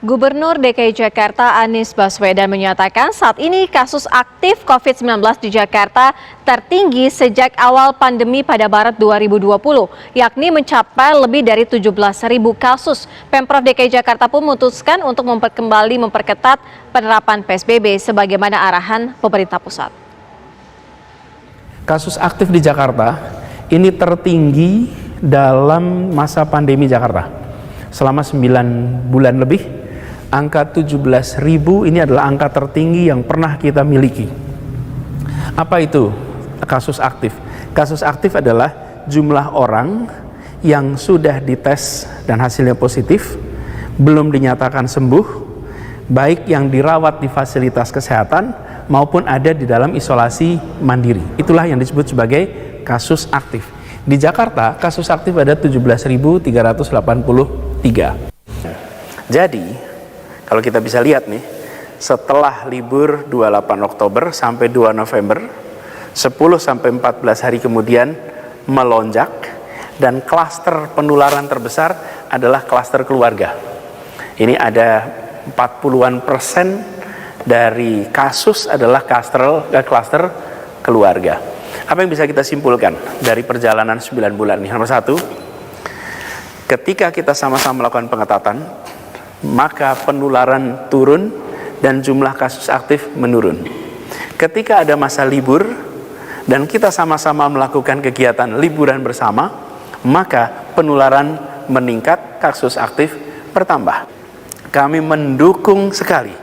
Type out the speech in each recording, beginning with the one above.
Gubernur DKI Jakarta Anies Baswedan menyatakan saat ini kasus aktif COVID-19 di Jakarta tertinggi sejak awal pandemi pada Maret 2020, yakni mencapai lebih dari 17.000 kasus. Pemprov DKI Jakarta pun memutuskan untuk kembali memperketat penerapan PSBB sebagaimana arahan pemerintah pusat. Kasus aktif di Jakarta ini tertinggi dalam masa pandemi Jakarta. Selama 9 bulan lebih, angka 17.000 ini adalah angka tertinggi yang pernah kita miliki. Apa itu kasus aktif? Kasus aktif adalah jumlah orang yang sudah dites dan hasilnya positif, belum dinyatakan sembuh, baik yang dirawat di fasilitas kesehatan maupun ada di dalam isolasi mandiri. Itulah yang disebut sebagai kasus aktif. Di Jakarta, kasus aktif ada 17.383. Jadi, kalau kita bisa lihat nih, setelah libur 28 Oktober sampai 2 November, 10-14 hari kemudian melonjak, dan klaster penularan terbesar adalah klaster keluarga. Ini ada 40% dari kasus adalah klaster keluarga. Apa yang bisa kita simpulkan dari perjalanan 9 bulan ini? Nomor satu, ketika kita sama-sama melakukan pengetatan, maka penularan turun dan jumlah kasus aktif menurun. Ketika ada masa libur dan kita sama-sama melakukan kegiatan liburan bersama, maka penularan meningkat, kasus aktif bertambah. Kami mendukung sekali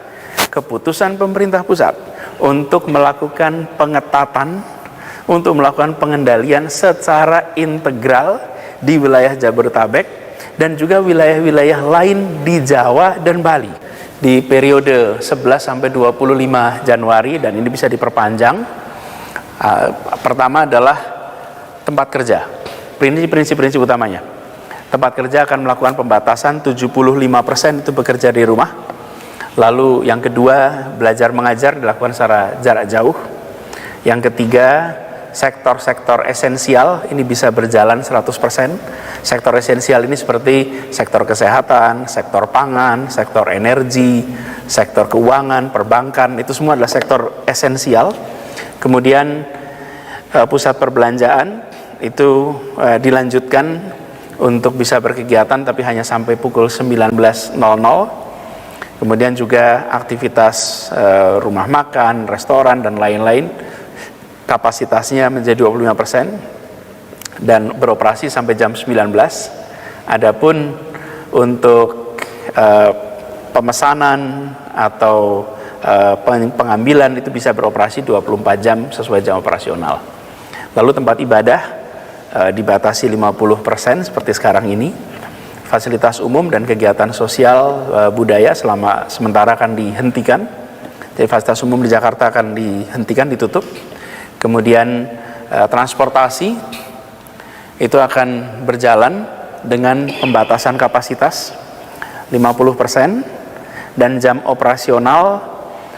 keputusan pemerintah pusat untuk melakukan pengetatan, untuk melakukan pengendalian secara integral di wilayah Jabodetabek dan juga wilayah-wilayah lain di Jawa dan Bali di periode 11 sampai 25 Januari, dan ini bisa diperpanjang. Pertama adalah tempat kerja. Prinsip-prinsip utamanya. Tempat kerja akan melakukan pembatasan 75% itu bekerja di rumah. Lalu yang kedua, belajar mengajar dilakukan secara jarak jauh. Yang ketiga, sektor-sektor esensial ini bisa berjalan 100%. Sektor esensial ini seperti sektor kesehatan, sektor pangan, sektor energi, sektor keuangan, perbankan, itu semua adalah sektor esensial. Kemudian pusat perbelanjaan itu dilanjutkan untuk bisa berkegiatan tapi hanya sampai pukul 19.00. Kemudian juga aktivitas rumah makan, restoran, dan lain-lain kapasitasnya menjadi 25% dan beroperasi sampai jam 19. Adapun untuk pemesanan atau pengambilan itu bisa beroperasi 24 jam sesuai jam operasional. Lalu tempat ibadah dibatasi 50% seperti sekarang ini. Fasilitas umum dan kegiatan sosial budaya sementara akan dihentikan. Jadi fasilitas umum di Jakarta akan dihentikan, ditutup. Kemudian transportasi itu akan berjalan dengan pembatasan kapasitas 50% dan jam operasional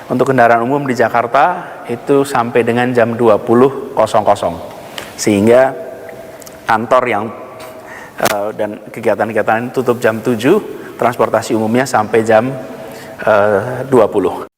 untuk kendaraan umum di Jakarta itu sampai dengan jam 20.00, sehingga kantor yang dan kegiatan-kegiatan tutup jam 7, transportasi umumnya sampai jam 20.